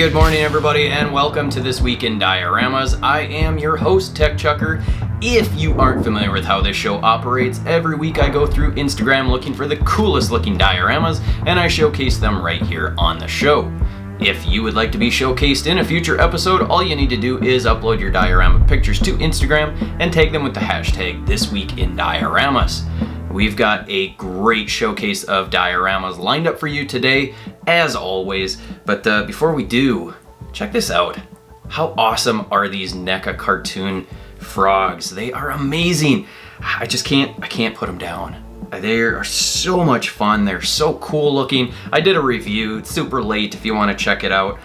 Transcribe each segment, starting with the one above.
Good morning, everybody, and welcome to This Week in Dioramas. I am your host, TechChucker. If you aren't familiar with how this show operates, every week I go through Instagram looking for the coolest looking dioramas, and I showcase them right here on the show. If you would like to be showcased in a future episode, all you need to do is upload your diorama pictures to Instagram and tag them with the hashtag ThisweekInDioramas. We've got a great showcase of dioramas lined up for you today, as always. But before we do, check this out. How awesome are these NECA cartoon frogs? They are amazing. I can't put them down. They are so much fun. They're so cool looking. I did a review. It's super late if you want to check it out.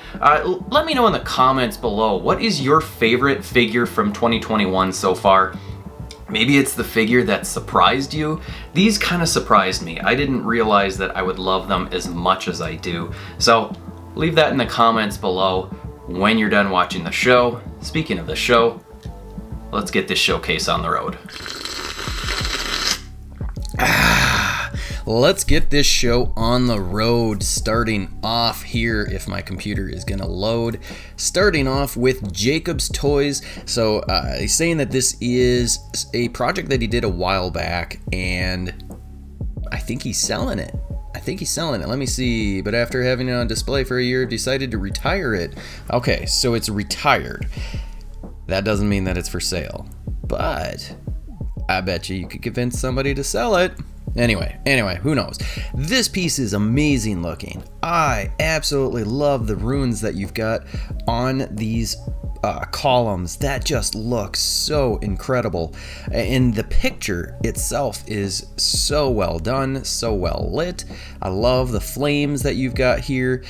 Let me know in the comments below, what is your favorite figure from 2021 so far? Maybe it's the figure that surprised you. These kind of surprised me. I didn't realize that I would love them as much as I do. So leave that in the comments below when you're done watching the show. Speaking of the show, let's get this showcase on the road. Let's get this show on the road, starting off here, if my computer is gonna load, starting off with Jacob's Toys. So he's saying that this is a project that he did a while back, and I think he's selling it. Let me see. But after having it on display for a year, decided to retire it. Okay, so it's retired. That doesn't mean that it's for sale, but I bet you could convince somebody to sell it. Anyway, who knows? This piece is amazing looking. I absolutely love the runes that you've got on these columns. That just looks so incredible. And the picture itself is so well done, so well lit. I love the flames that you've got here.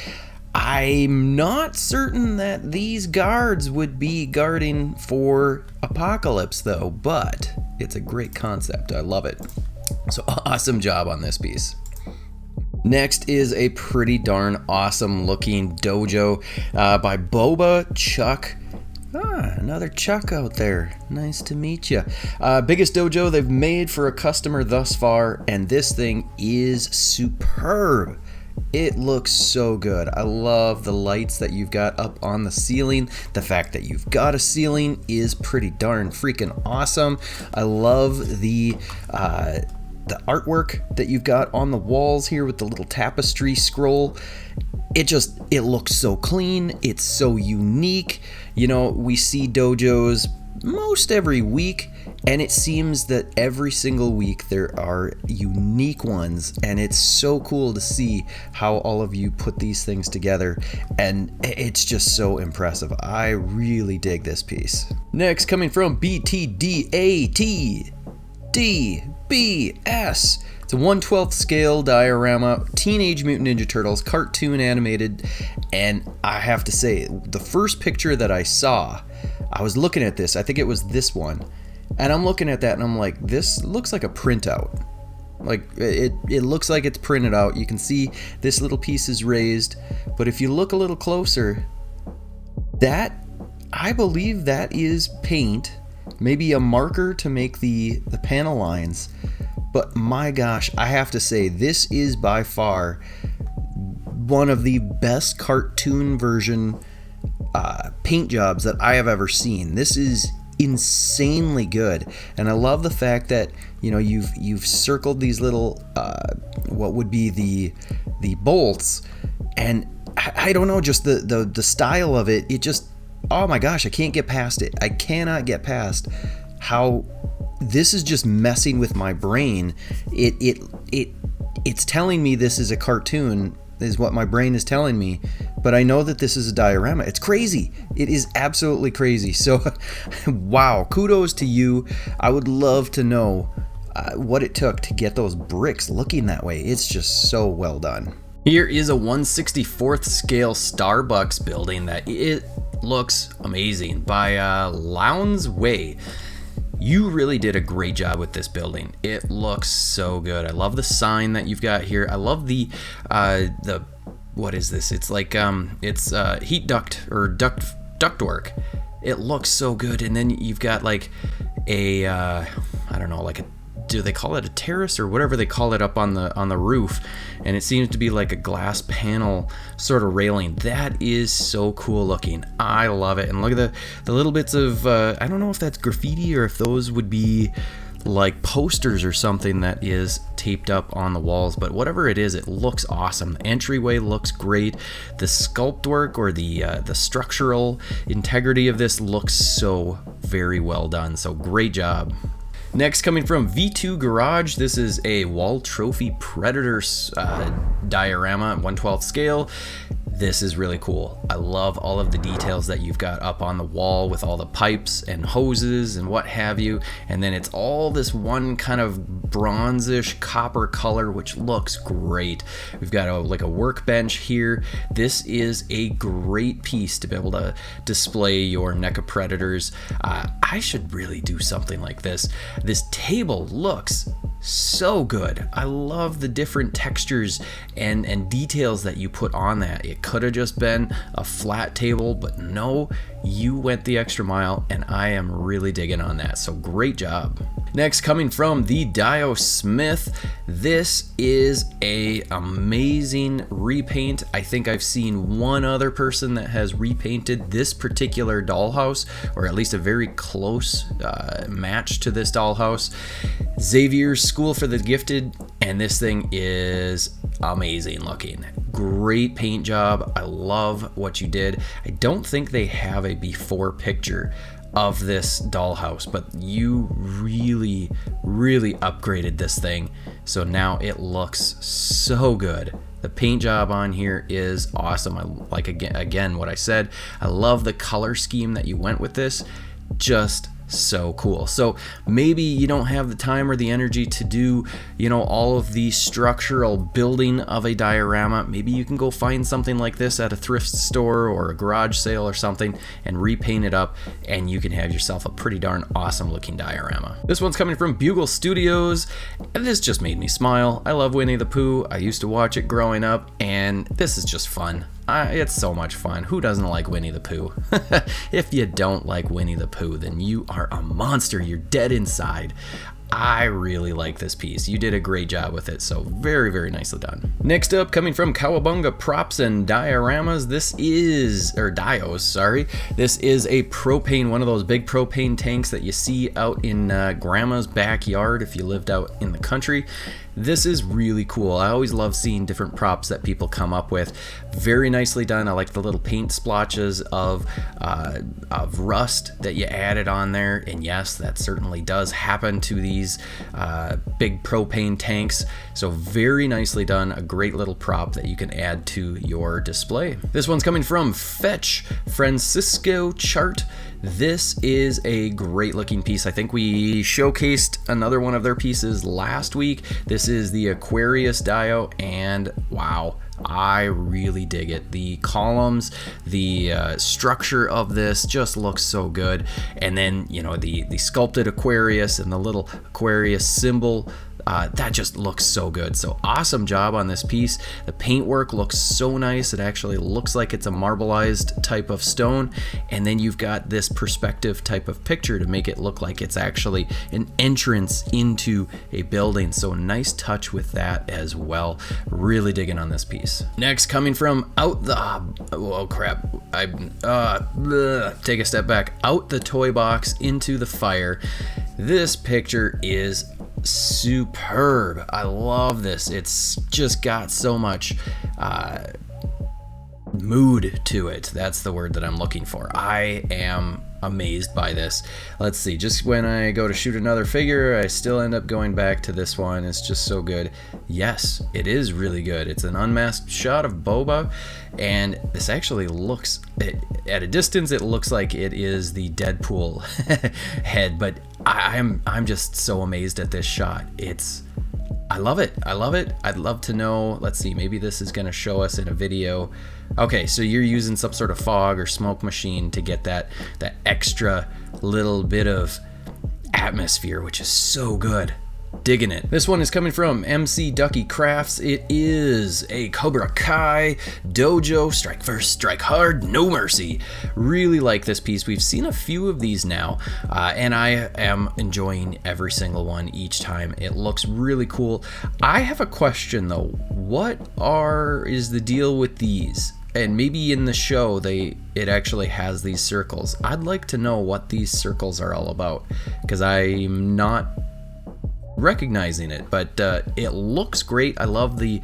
I'm not certain that these guards would be guarding for Apocalypse though, but it's a great concept. I love it. So awesome job on this piece. Next is a pretty darn awesome looking dojo by Boba Chuck. Another Chuck out there. Nice to meet you. Biggest dojo they've made for a customer thus far, and this thing is superb. It looks so good. I love the lights that you've got up on the ceiling. The fact that you've got a ceiling is pretty darn freaking awesome. I love the artwork that you've got on the walls here with the little tapestry scroll. It looks so clean. It's so unique. You know, we see dojos most every week, and it seems that every single week there are unique ones, and it's so cool to see how all of you put these things together, and it's just so impressive. I really dig this piece. Next, coming from BTDAT DBS. It's a 1/12 scale diorama, Teenage Mutant Ninja Turtles, cartoon animated, and I have to say, the first picture that I saw, I was looking at this, I think it was this one, and I'm looking at that and I'm like, this looks like a printout. Like, it looks like it's printed out. You can see this little piece is raised, but if you look a little closer, I believe that is paint, maybe a marker to make the panel lines. But my gosh, I have to say, this is by far one of the best cartoon version paint jobs that I have ever seen. This is insanely good, and I love the fact that, you know, you've circled these little what would be the bolts, and I don't know, just the style of it. It just, oh my gosh, I can't get past it. I cannot get past how this is just messing with my brain. It's telling me this is a cartoon, is what my brain is telling me, but I know that this is a diorama. It's crazy. It is absolutely crazy. So wow, kudos to you. I would love to know what it took to get those bricks looking that way. It's just so well done. Here is a 1/64th scale Starbucks building that it looks amazing by Lowndes Way. You really did a great job with this building. It looks so good. I love the sign that you've got here. I love the what is this? It's like it's heat duct or ductwork. It looks so good. And then you've got like a I don't know, like a do they call it a terrace or whatever they call it up on the roof, and it seems to be like a glass panel sort of railing. That is so cool looking. I love it. And look at the little bits of I don't know if that's graffiti or if those would be like posters or something that is taped up on the walls, but whatever it is, it looks awesome. The entryway looks great. The sculpt work or the structural integrity of this looks so very well done. So great job. Next, coming from V2 Garage, this is a Wall Trophy Predator diorama, 1/12 scale. This is really cool. I love all of the details that you've got up on the wall with all the pipes and hoses and what have you. And then it's all this one kind of bronzish copper color, which looks great. We've got like a workbench here. This is a great piece to be able to display your NECA Predators. I should really do something like this. This table looks so good. I love the different textures and details that you put on that. It could have just been a flat table, but no, you went the extra mile, and I am really digging on that. So great job. Next, coming from the Dio Smith, this is a amazing repaint. I think I've seen one other person that has repainted this particular dollhouse, or at least a very close match to this dollhouse. Xavier's School for the Gifted, and this thing is amazing looking. Great paint job. I love what you did. I don't think they have a before picture of this dollhouse, but you really upgraded this thing, so now it looks so good. The paint job on here is awesome. I like again what I said. I love the color scheme that you went with this. Just so cool. So maybe you don't have the time or the energy to do, you know, all of the structural building of a diorama. Maybe you can go find something like this at a thrift store or a garage sale or something and repaint it up, and you can have yourself a pretty darn awesome looking diorama. This one's coming from Bugle Studios, and this just made me smile. I love Winnie the Pooh. I used to watch it growing up, and this is just fun. It's so much fun. Who doesn't like Winnie the Pooh? If you don't like Winnie the Pooh, then you are a monster. You're dead inside. I really like this piece. You did a great job with it, so very nicely done. Next up, coming from Cowabunga Props and Dioramas, this is, or Dios, sorry. This is a propane, one of those big propane tanks that you see out in grandma's backyard if you lived out in the country. This is really cool. I always love seeing different props that people come up with. Very nicely done. I like the little paint splotches of rust that you added on there. And yes, that certainly does happen to these big propane tanks. So very nicely done. A great little prop that you can add to your display. This one's coming from Fetch Francisco Chart. This is a great looking piece. I think we showcased another one of their pieces last week. This is the Aquarius Dio, and wow, I really dig it. The columns, the structure of this just looks so good. And then, you know, the sculpted Aquarius and the little Aquarius symbol, that just looks so good. So awesome job on this piece. The paintwork looks so nice. It actually looks like it's a marbleized type of stone. And then you've got this perspective type of picture to make it look like it's actually an entrance into a building. So nice touch with that as well. Really digging on this piece. Next, coming from out the, oh crap, take a step back, out the toy box into the fire. This picture is superb. I love this. It's just got so much mood to it. That's the word that I'm looking for. I am amazed by this. Let's see, just when I go to shoot another figure, I still end up going back to this one. It's just so good. Yes, it is really good. It's an unmasked shot of Boba, and this actually looks, at a distance, it looks like it is the Deadpool head, but I'm just so amazed at this shot. I love it. I love it. I'd love to know, let's see, maybe this is going to show us in a video. Okay, so you're using some sort of fog or smoke machine to get that extra little bit of atmosphere, which is so good. Digging it. This one is coming from MC Ducky Crafts. It is a Cobra Kai Dojo, strike first, strike hard, no mercy. Really like this piece. We've seen a few of these now, and I am enjoying every single one each time. It looks really cool. I have a question though. What is the deal with these? And maybe in the show it actually has these circles. I'd like to know what these circles are all about, because I'm not recognizing it, but it looks great. I love the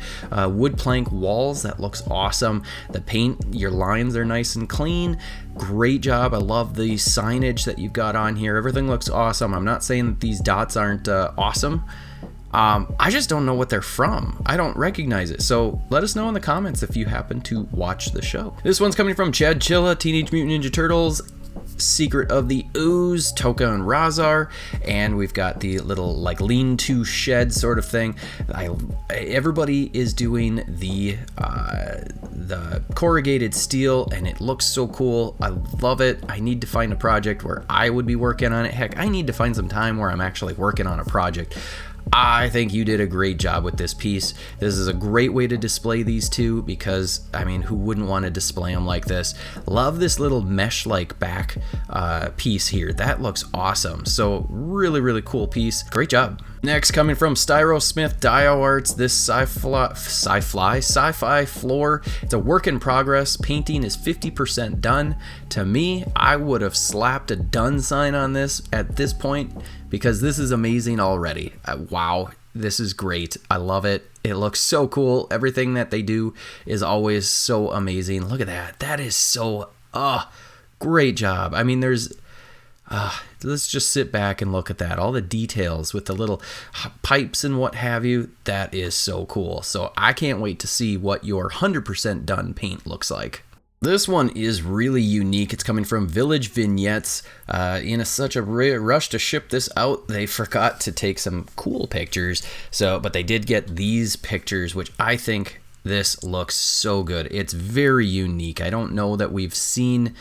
wood plank walls. That looks awesome. The paint, your lines are nice and clean. Great job. I love the signage that you've got on here. Everything looks awesome. I'm not saying that these dots aren't awesome. I just don't know what they're from. I don't recognize it. So let us know in the comments if you happen to watch the show. This one's coming from Chad Chilla, Teenage Mutant Ninja Turtles, Secret of the Ooze, Toka and Razar, and we've got the little like lean-to shed sort of thing. Everybody is doing the corrugated steel, and it looks so cool. I love it. I need to find a project where I would be working on it. Heck, I need to find some time where I'm actually working on a project. I think you did a great job with this piece. This is a great way to display these two, because I mean, who wouldn't want to display them like this? Love this little mesh-like back piece here. That looks awesome. So really, really cool piece. Great job. Next, coming from Styro Smith Dio Arts, this sci-fi floor. It's a work in progress. Painting is 50% done. To me, I would have slapped a done sign on this at this point, because this is amazing already. Wow, this is great. I love it. It looks so cool. Everything that they do is always so amazing. Look at that. That is so, great job. I mean, let's just sit back and look at that. All the details with the little pipes and what have you. That is so cool. So I can't wait to see what your 100% done paint looks like. This one is really unique. It's coming from Village Vignettes. In such a rush to ship this out, they forgot to take some cool pictures. But they did get these pictures, which I think this looks so good. It's very unique. I don't know that we've seen.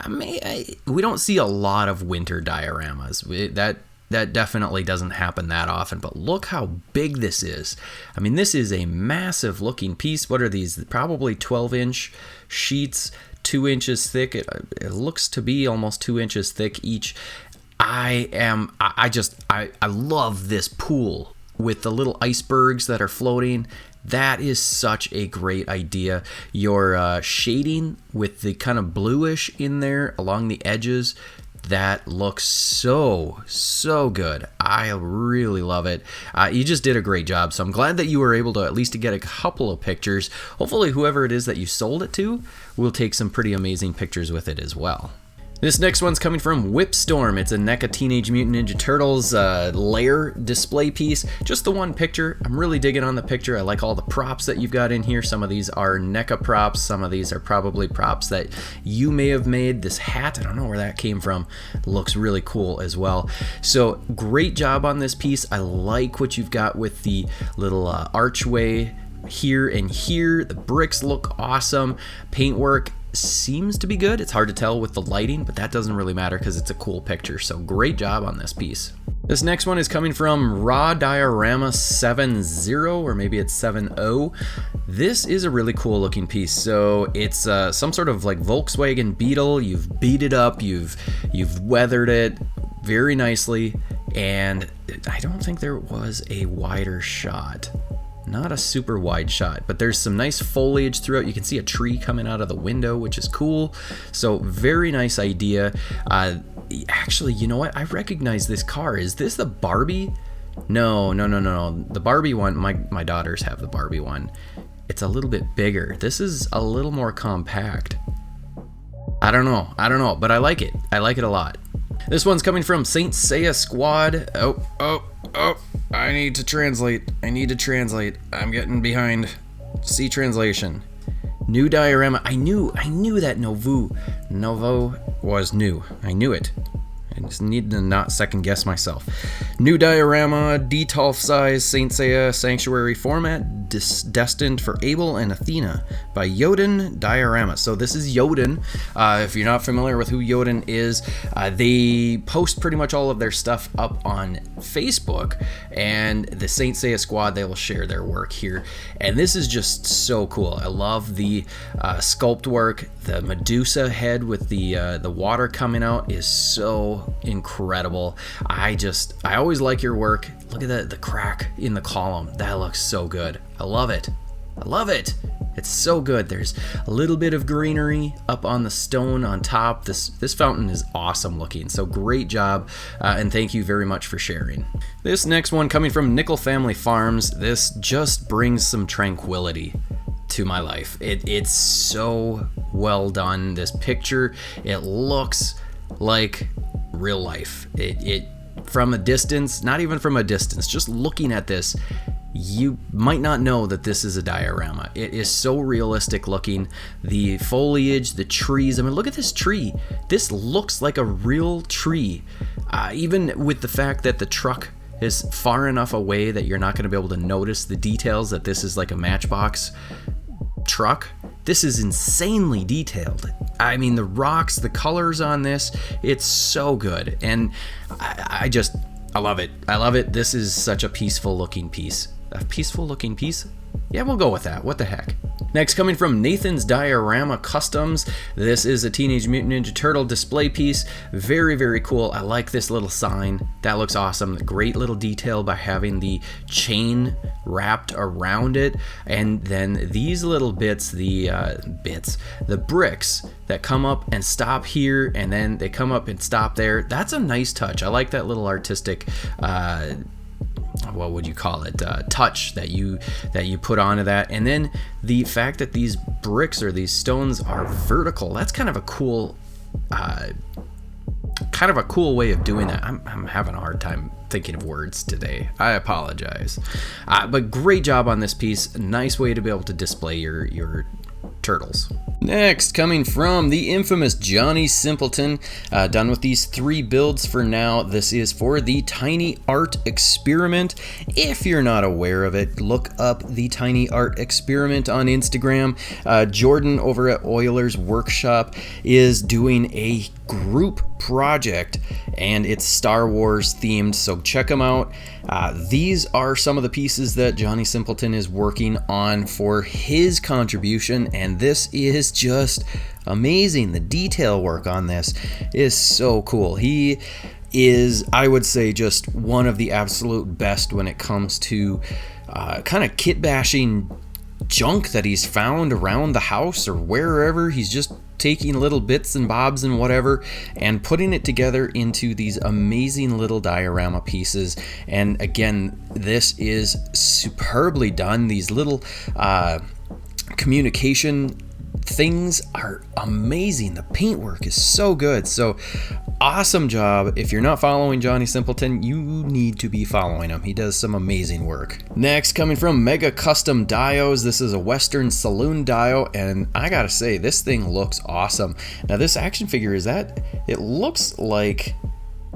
We don't see a lot of winter dioramas. That definitely doesn't happen that often, but look how big this is. I mean, this is a massive looking piece. What are these? Probably 12-inch sheets, 2 inches thick. It looks to be almost 2 inches thick each. I love this pool with the little icebergs that are floating. That is such a great idea. Your shading with the kind of bluish in there along the edges, that looks so good. I really love it. You just did a great job. So I'm glad that you were able to at least get a couple of pictures. Hopefully whoever it is that you sold it to will take some pretty amazing pictures with it as well. This next one's coming from Whipstorm. It's a NECA Teenage Mutant Ninja Turtles layer display piece. Just the one picture. I'm really digging on the picture. I like all the props that you've got in here. Some of these are NECA props. Some of these are probably props that you may have made. This hat, I don't know where that came from. Looks really cool as well. So great job on this piece. I like what you've got with the little archway here and here. The bricks look awesome. Paintwork seems to be good. It's hard to tell with the lighting, but that doesn't really matter because it's a cool picture. So great job on this piece. This next one is coming from Raw Diorama 70, or maybe it's 70. This is a really cool looking piece. So it's some sort of like Volkswagen Beetle. You've beat it up, you've weathered it very nicely, and I don't think there was a wider shot. Not a super wide shot, but there's some nice foliage throughout. You can see a tree coming out of the window, which is cool. So very nice idea. Actually, you know what? I recognize this car. Is this the Barbie? No. The Barbie one, my daughters have the Barbie one. It's a little bit bigger. This is a little more compact. I don't know, but I like it. I like it a lot. This one's coming from Saint Seiya Squad. Oh. I need to translate. I'm getting behind. See translation. New diorama. I knew that Novo was new. I knew it. I just need to not second guess myself. New diorama, D12 size Saint Seiya Sanctuary format, destined for Abel and Athena by Yoden Dioramas. So this is Yoden. If you're not familiar with who Yoden is, they post pretty much all of their stuff up on Facebook, and the Saint Seiya squad, they will share their work here. And this is just so cool. I love the sculpt work. The Medusa head with the water coming out is so incredible. I always like your work. Look at the crack in the column. That looks so good. I love it. I love it. It's so good. There's a little bit of greenery up on the stone on top. This fountain is awesome looking. So great job, and thank you very much for sharing. This next one coming from Nickel Family Farms. This just brings some tranquility to my life. It's so well done. This picture, it looks like real life. It from a distance, not even from a distance, just looking at this, you might not know that this is a diorama. It is so realistic looking. The foliage, the trees, I mean, look at this tree. This looks like a real tree. Even with the fact that the truck is far enough away that you're not going to be able to notice the details that this is like a Matchbox truck. This is insanely detailed. I mean, the rocks, the colors on this, it's so good. And I love it. I love it. This is such a peaceful looking piece. A peaceful looking piece? Yeah, we'll go with that. What the heck? Next, coming from Nathan's Diorama Customs, this is a Teenage Mutant Ninja Turtle display piece. Very, very cool. I like this little sign. That looks awesome. Great little detail by having the chain wrapped around it. And then these little bits, the bricks that come up and stop here, and then they come up and stop there. That's a nice touch. I like that little artistic what would you call it, touch that you put onto that. And then the fact that these bricks or these stones are vertical, that's kind of a cool way of doing that. I'm having a hard time thinking of words today. I apologize. But great job on this piece. Nice way to be able to display your turtles. Next, coming from the infamous Johnny Simpleton, done with these 3 builds for now. This is for the Tiny Art Experiment. If you're not aware of it, look up the Tiny Art Experiment on Instagram. Jordan over at Oilers Workshop is doing a group project, and it's Star Wars themed, so check them out. These are some of the pieces that Johnny Simpleton is working on for his contribution, and this is just amazing. The detail work on this is so cool. He is, I would say, just one of the absolute best when it comes to kind of kit bashing junk that he's found around the house or wherever. He's just taking little bits and bobs and whatever and putting it together into these amazing little diorama pieces. And again, this is superbly done. These little communication things are amazing. The paintwork is so good. So awesome job. If you're not following Johnny Simpleton, you need to be following him. He does some amazing work. Next, coming from Mega Custom Dios, this is a Western Saloon Dio, and I gotta say, this thing looks awesome. Now this action figure, it looks like,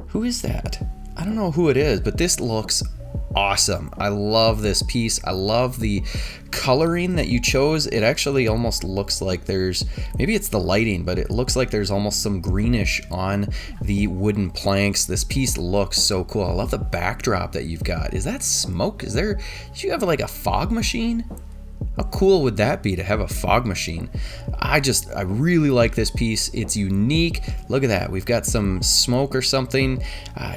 who is that? I don't know who it is, but this looks awesome. I love this piece. I love the coloring that you chose. It actually almost looks like maybe it's the lighting, but it looks like there's almost some greenish on the wooden planks. This piece looks so cool. I love the backdrop that you've got. Is that smoke? Do you have like a fog machine? How cool would that be to have a fog machine? I really like this piece. It's unique. Look at that. We've got some smoke or something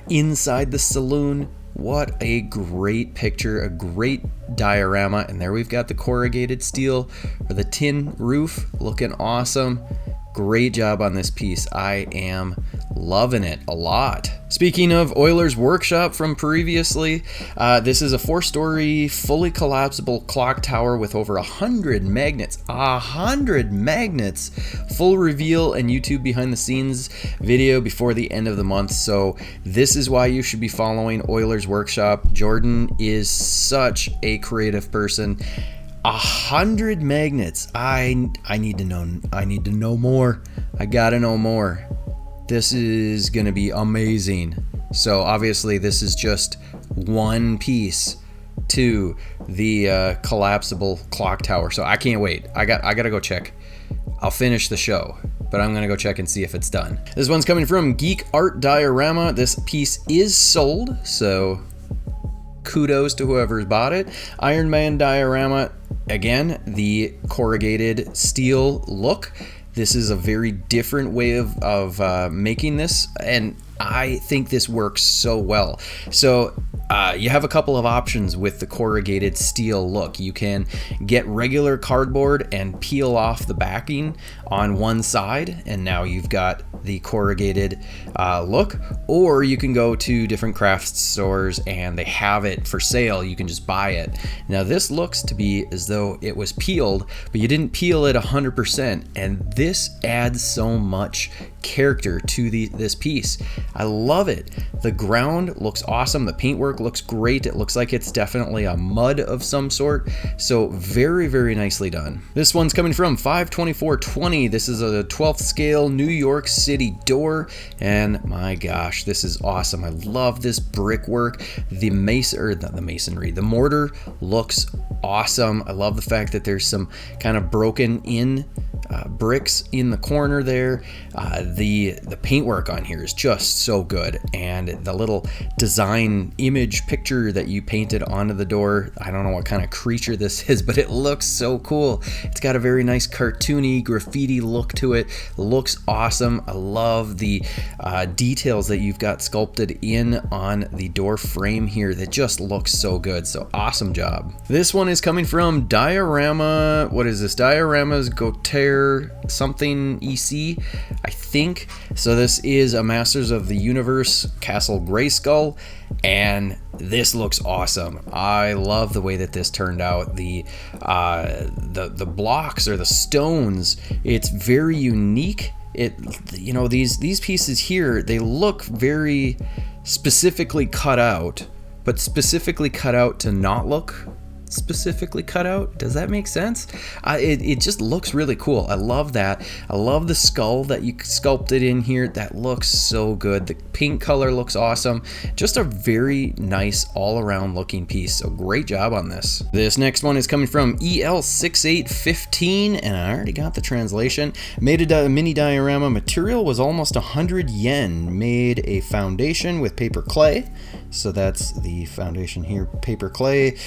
inside the saloon. What a great picture, a great diorama. And there we've got the corrugated steel or the tin roof looking awesome. Great job on this piece. I am loving it a lot. Speaking of Oilers Workshop from previously, this is a 4-story, fully collapsible clock tower with over 100 magnets. 100 magnets! Full reveal and YouTube behind the scenes video before the end of the month. So this is why you should be following Oilers Workshop. Jordan is such a creative person. 100 magnets. I need to know more. I gotta know more. This is gonna be amazing. So obviously this is just one piece to the collapsible clock tower. So I can't wait. I gotta go check. I'll finish the show, but I'm gonna go check and see if it's done. This one's coming from Geek Art Diorama. This piece is sold, so kudos to whoever's bought it. Iron Man diorama, again, the corrugated steel look. This is a very different way of making this, and I think this works so well. So you have a couple of options with the corrugated steel look. You can get regular cardboard and peel off the backing on one side, and now you've got the corrugated look, or you can go to different craft stores and they have it for sale. You can just buy it. Now this looks to be as though it was peeled, but you didn't peel it 100%, and this adds so much character to this piece. I love it. The ground looks awesome. The paintwork looks great. It looks like it's definitely a mud of some sort. So very, very nicely done. This one's coming from 52420. This is a 12th scale New York City door, and my gosh, this is awesome. I love this brickwork. The masonry, the mortar looks awesome. I love the fact that there's some kind of broken in bricks in the corner there. The paintwork on here is just so good, and the little design image picture that you painted onto the door, I don't know what kind of creature this is, but it looks so cool. It's got a very nice cartoony graffiti look to it. Looks awesome. I love the details that you've got sculpted in on the door frame here that just looks so good. So awesome job. This one is coming from Diorama. What is this? Dioramas Gautier something EC, I think. So this is a Masters of the Universe Castle Grayskull, and this looks awesome. I love the way that this turned out. The blocks or the stones, it's very unique. You know, these pieces here, they look very specifically cut out, but specifically cut out to not look specifically cut out. Does that make sense? It just looks really cool. I love that. I love the skull that you sculpted in here. That looks so good. The pink color looks awesome. Just a very nice all-around looking piece. So great job on this. This next one is coming from EL6815, and I already got the translation. Made a mini diorama. Material was almost 100 yen. Made a foundation with paper clay. So that's the foundation here, paper clay.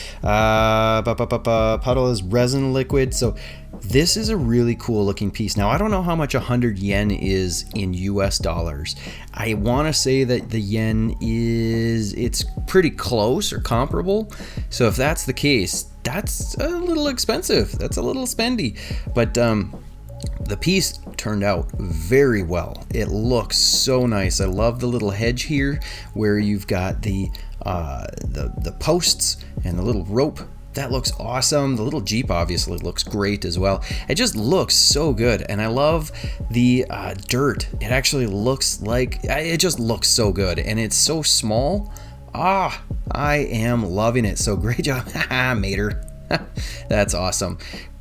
Puddle is resin liquid. So this is a really cool looking piece. Now I don't know how much 100 yen is in US dollars. I want to say that the yen it's pretty close or comparable. So if that's the case, that's a little expensive. That's a little spendy. But the piece turned out very well. It looks so nice. I love the little hedge here where you've got the posts and the little rope. That looks awesome. The little Jeep obviously looks great as well. It just looks so good, and I love the dirt. It actually looks like, it just looks so good, and it's so small. I am loving it. So great job, Mater. That's awesome.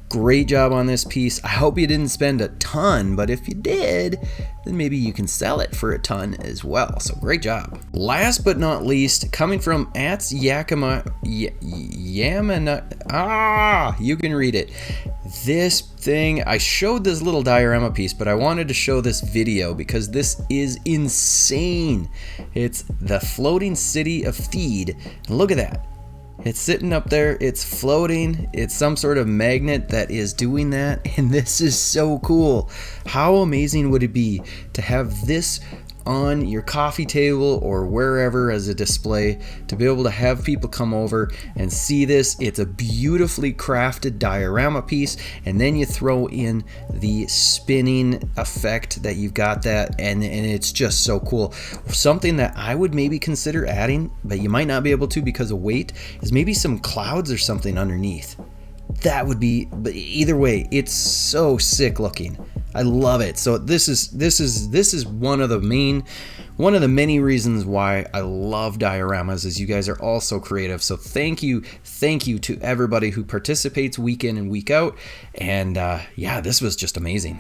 Great job on this piece. I hope you didn't spend a ton, but if you did, then maybe you can sell it for a ton as well. So great job. Last but not least, coming from @Yakima, Yamana, you can read it. This thing, I showed this little diorama piece, but I wanted to show this video because this is insane. It's the floating city of Theed. And look at that. It's sitting up there, it's floating, it's some sort of magnet that is doing that, and this is so cool. How amazing would it be to have this on your coffee table or wherever as a display, to be able to have people come over and see this? It's a beautifully crafted diorama piece, and then you throw in the spinning effect that you've got that, and it's just so cool. Something that I would maybe consider adding, but you might not be able to because of weight, is maybe some clouds or something underneath. That would be, but either way, it's so sick looking. I love it. So this is one of the many reasons why I love dioramas, is you guys are all so creative. So thank you to everybody who participates week in and week out. And yeah, this was just amazing.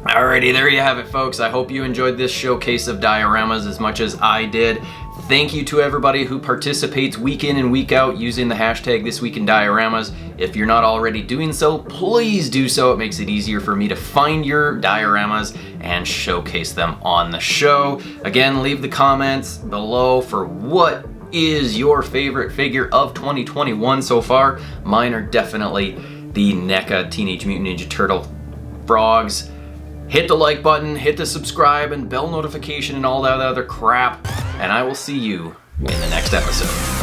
Alrighty, there you have it, folks. I hope you enjoyed this showcase of dioramas as much as I did. Thank you to everybody who participates week in and week out using the hashtag ThisweekInDioramas. If you're not already doing so, please do so. It makes it easier for me to find your dioramas and showcase them on the show. Again, leave the comments below for what is your favorite figure of 2021 so far. Mine are definitely the NECA Teenage Mutant Ninja Turtle frogs. Hit the like button, hit the subscribe and bell notification and all that other crap, and I will see you in the next episode.